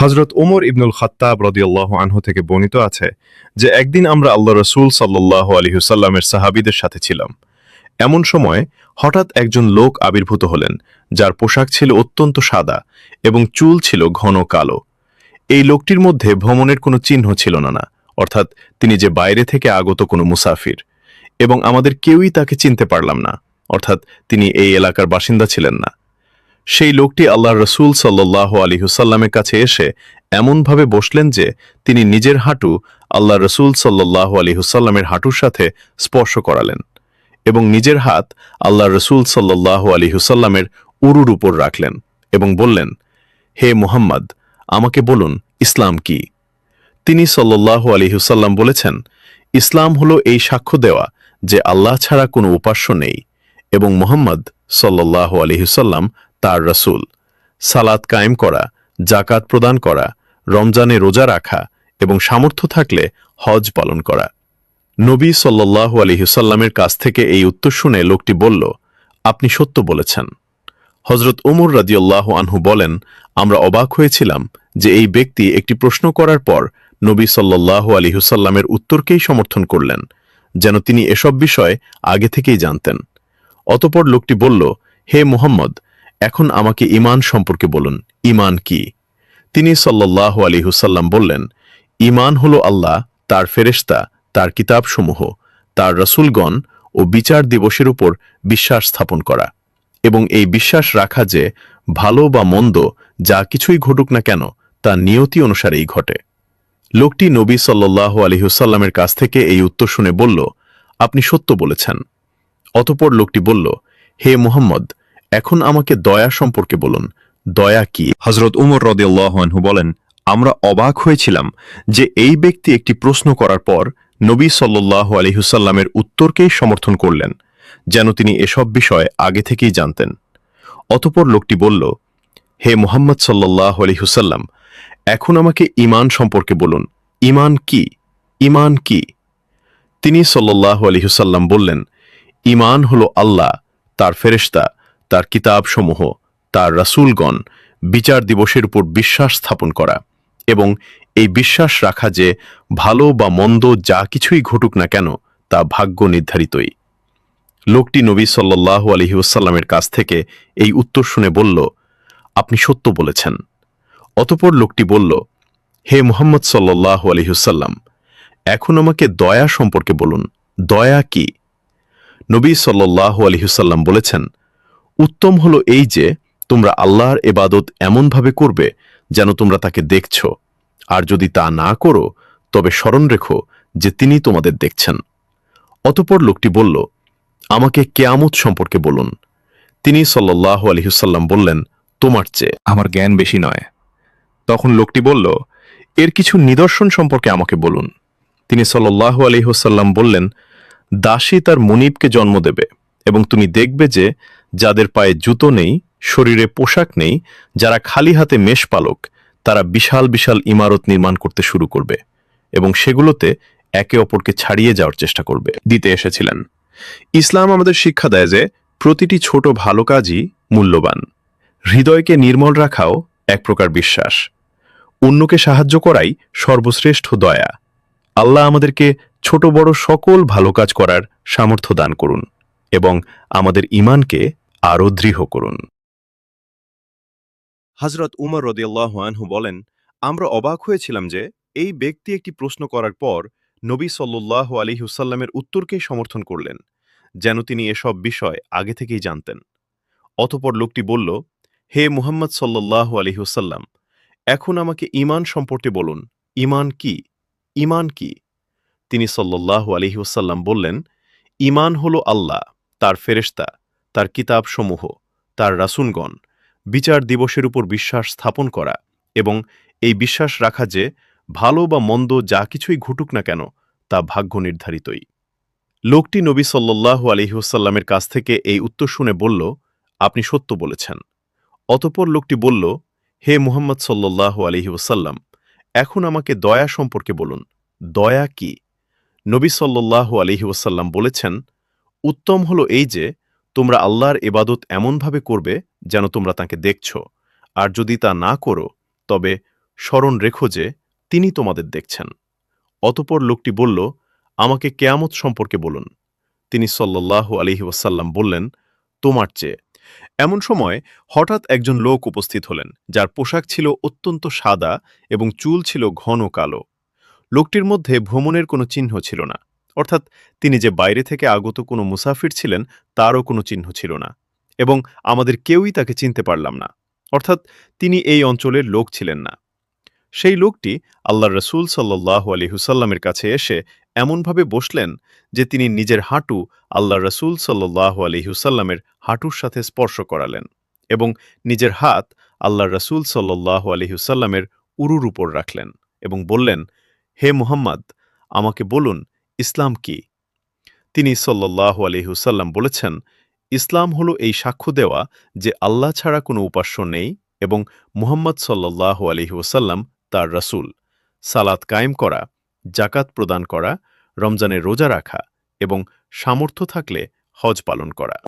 হযরত ওমর ইবনুল খাত্তাব রাদিয়াল্লাহু আনহু থেকে বর্ণিত আছে যে একদিন আমরা আল্লাহ রাসূল সাল্লাল্লাহু আলাইহি ওয়াসাল্লামের সাহাবীদের সাথে ছিলাম। এমন সময় হঠাৎ একজন লোক আবির্ভূত হলেন, যার পোশাক ছিল অত্যন্ত সাদা এবং চুল ছিল ঘন কালো। এই লোকটির মধ্যে ভ্রমণের কোনো চিহ্ন ছিল না, অর্থাৎ তিনি যে বাইরে থেকে আগত কোনো মুসাফির, এবং আমাদের কেউই তাকে চিনতে পারলাম না, অর্থাৎ তিনি এই এলাকার বাসিন্দা ছিলেন না। সেই লোকটি আল্লাহর রাসূল সাল্লাল্লাহু আলাইহি ওয়াসাল্লামের কাছে এসে এমনভাবে বসলেন যে তিনি নিজের হাঁটু আল্লাহর রাসূল সাল্লাল্লাহু আলাইহি ওয়াসাল্লামের হাঁটুর সাথে স্পর্শ করালেন এবং নিজের হাত আল্লাহর রাসূল সাল্লাল্লাহু আলাইহি ওয়াসাল্লামের উরুর উপর রাখলেন এবং বললেন, হে মুহাম্মদ, আমাকে বলুন ইসলাম কি? তিনি সাল্লাল্লাহু আলাইহি ওয়াসাল্লাম বলেছেন, ইসলাম হলো এই সাক্ষ্য দেওয়া যে আল্লাহ ছাড়া কোনো উপাস্য নেই এবং মুহাম্মদ সাল্লাল্লাহু আলাইহি ওয়াসাল্লাম তার রাসূল, সালাত কায়েম করা, জাকাত প্রদান করা, রমজানে রোজা রাখা এবং সামর্থ্য থাকলে হজ পালন করা। নবী সাল্লাল্লাহু আলাইহি ওয়াসাল্লামের কাছ থেকে এই উত্তর শুনে লোকটি বলল, আপনি সত্য বলেছেন। হযরত ওমর রাদিয়াল্লাহু আনহু বলেন, আমরা অবাক হয়েছিলাম যে এই ব্যক্তি একটি প্রশ্ন করার পর নবী সাল্লাল্লাহু আলাইহি ওয়াসাল্লামের উত্তরকেই সমর্থন করলেন, যেন তিনি এসব বিষয় আগে থেকেই জানতেন। অতঃপর লোকটি বলল, হে মুহাম্মদ, এখন আমাকে ঈমান সম্পর্কে বলুন, ঈমান কি? তিনি সাল্লাল্লাহু আলাইহি ওয়াসাল্লাম বললেন, ঈমান হলো আল্লাহ, তার ফেরেশতা, তার কিতাবসমূহ, তার রাসূলগণ ও বিচার দিবসের উপর বিশ্বাস স্থাপন করা এবং এই বিশ্বাস রাখা যে ভালো বা মন্দ যা কিছুই ঘটুক না কেন তা নিয়তি অনুসারেই ঘটে। লোকটি নবী সাল্লাল্লাহু আলাইহি ওয়াসাল্লামের কাছ থেকে এই উত্তর শুনে বলল, আপনি সত্য বলেছেন। অতঃপর লোকটি বলল, হে মুহাম্মদ, এখন আমাকে দয়া সম্পর্কে বলুন, দয়া কি? হযরত উমর রাদিয়াল্লাহু আনহু বলেন, আমরা অবাক হয়েছিলাম যে এই ব্যক্তি একটি প্রশ্ন করার পর নবী সাল্লাল্লাহু আলাইহি ওয়াসাল্লামের উত্তরকেই সমর্থন করলেন, যেন তিনি এসব বিষয় আগে থেকেই জানতেন। অতঃপর লোকটি বলল, হে মুহাম্মদ সাল্লাল্লাহু আলাইহি ওয়াসাল্লাম, এখন আমাকে ঈমান সম্পর্কে বলুন, ঈমান কি? ঈমান কি? তিনি সাল্লাল্লাহু আলাইহি ওয়াসাল্লাম বললেন, ঈমান হলো আল্লাহ, তার ফেরেশতা, তার কিতাবসমূহ, তার রাসূলগণ, বিচার দিবসের উপর বিশ্বাস স্থাপন করা এবং এই বিশ্বাস রাখা যে ভালো বা মন্দ যা কিছুই ঘটুক না কেন তা ভাগ্য নির্ধারিতই। লোকটি নবী সাল্লাল্লাহু আলাইহি ওয়াসাল্লামের কাছ থেকে এই উত্তর শুনে বলল, আপনি সত্য বলেছেন। অতঃপর লোকটি বলল, হে মুহাম্মদ সাল্লাল্লাহু আলাইহি ওয়াসাল্লাম, এখন আমাকে দয়া সম্পর্কে বলুন, দয়া কি? নবী সাল্লাল্লাহু আলাইহি ওয়াসাল্লাম বলেছেন, উত্তম হলো এই যে তোমরা আল্লাহর ইবাদত এমনভাবে করবে যেন তোমরা তাকে দেখছ, আর যদি তা না করো তবে স্মরণ রেখো যে তিনি তোমাদের দেখছেন। অতঃপর লোকটি বলল, আমাকে কিয়ামত সম্পর্কে বলুন। তিনি সাল্লাল্লাহু আলাইহি ওয়াসাল্লাম বললেন, তোমার চেয়ে আমার জ্ঞান বেশি নয়। তখন লোকটি বলল, এর কিছু নিদর্শন সম্পর্কে আমাকে বলুন। তিনি সাল্লাল্লাহু আলাইহি ওয়াসাল্লাম বললেন, দাসী তার মনিবকে জন্ম দেবে এবং তুমি দেখবে যে যাদের পায়ে জুতো নেই, শরীরে পোশাক নেই, যারা খালি হাতে মেষপালক, তারা বিশাল বিশাল ইমারত নির্মাণ করতে শুরু করবে এবং সেগুলোতে একে অপরকে ছাড়িয়ে যাওয়ার চেষ্টা করবে। দিতে এসেছিলেন। ইসলাম আমাদের শিক্ষা দেয় যে প্রতিটি ছোট ভালো কাজই মূল্যবান। হৃদয়কে নির্মল রাখাও এক প্রকার বিশ্বাস। অন্যকে সাহায্য করাই সর্বশ্রেষ্ঠ দয়া। আল্লাহ আমাদেরকে ছোট বড় সকল ভালো কাজ করার সামর্থ্য দান করুন এবং আমাদের ঈমানকে আরও দৃঢ় করুন। হযরত উমর রাদিয়াল্লাহু আনহু বলেন, আমরা অবাক হয়েছিলাম যে এই ব্যক্তি একটি প্রশ্ন করার পর নবী সাল্লাল্লাহু আলাইহি ওয়াসাল্লামের উত্তরকেই সমর্থন করলেন, যেন তিনি এসব বিষয় আগে থেকেই জানতেন। অতঃপর লোকটি বলল, হে মুহাম্মদ সাল্লাল্লাহু আলাইহি ওয়াসাল্লাম, এখন আমাকে ঈমান সম্পর্কে বলুন, ঈমান কি? ঈমান কি? তিনি সাল্লাল্লাহু আলাইহি ওয়াসাল্লাম বললেন, ঈমান হলো আল্লাহ, তার ফেরেশতা, তার কিতাবসমূহ, তার রাসূলগণ, বিচার দিবসের উপর বিশ্বাস স্থাপন করা এবং এই বিশ্বাস রাখা যে ভালো বা মন্দ যা কিছুই ঘটুক না কেন তা ভাগ্য নির্ধারিতই। লোকটি নবী সাল্লাল্লাহু আলাইহি ওয়াসাল্লামের কাছ থেকে এই উত্তর শুনে বলল, আপনি সত্য বলেছেন। অতঃপর লোকটি বলল, হে মুহাম্মদ সাল্লাল্লাহু আলাইহি ওয়াসাল্লাম, এখন আমাকে দয়া সম্পর্কে বলুন, দয়া কি? নবী সাল্লাল্লাহু আলাইহি ওয়াসাল্লাম বলেছেন, উত্তম হলো এই যে তোমরা আল্লাহর ইবাদত এমনভাবে করবে যেন তোমরা তাকে দেখছ, আর যদি তা না করো তবে স্মরণ রেখো যে তিনি তোমাদের দেখছেন। অতঃপর লোকটি বলল, আমাকে কেয়ামত সম্পর্কে বলুন। তিনি সাল্লাল্লাহু আলাইহি ওয়াসাল্লাম বললেন, তোমার চেয়ে। এমন সময় হঠাৎ একজন লোক উপস্থিত হলেন, যার পোশাক ছিল অত্যন্ত সাদা এবং চুল ছিল ঘন কালো। লোকটির মধ্যে ভ্রমণের কোনো চিহ্ন ছিল না, অর্থাৎ তিনি যে বাইরে থেকে আগত কোনো মুসাফির ছিলেন তারও কোনো চিহ্ন ছিল না, এবং আমাদের কেউই তাকে চিনতে পারলাম না, অর্থাৎ তিনি এই অঞ্চলের লোক ছিলেন না। সেই লোকটি আল্লাহর রসূল সাল্লাল্লাহু আলাইহি ওয়াসাল্লামের কাছে এসে এমনভাবে বসলেন যে তিনি নিজের হাঁটু আল্লাহর রসূল সাল্লাল্লাহু আলাইহি ওয়াসাল্লামের হাঁটুর সাথে স্পর্শ করালেন এবং নিজের হাত আল্লাহর রসূল সাল্লাল্লাহু আলাইহি ওয়াসাল্লামের উরুর উপর রাখলেন এবং বললেন, হে মুহাম্মদ, আমাকে বলুন ইসলাম কি? তিনি সাল্লাল্লাহু আলাইহি ওয়াসাল্লাম বলেছেন, ইসলাম হলো এই সাক্ষ্য দেওয়া যে আল্লাহ ছাড়া কোনো উপাস্য নেই এবং মুহাম্মদ সাল্লাল্লাহু আলাইহি ওয়াসাল্লাম তার রাসূল, সালাত কায়েম করা, জাকাত প্রদান করা, রমজানের রোজা রাখা এবং সামর্থ্য থাকলে হজ পালন করা।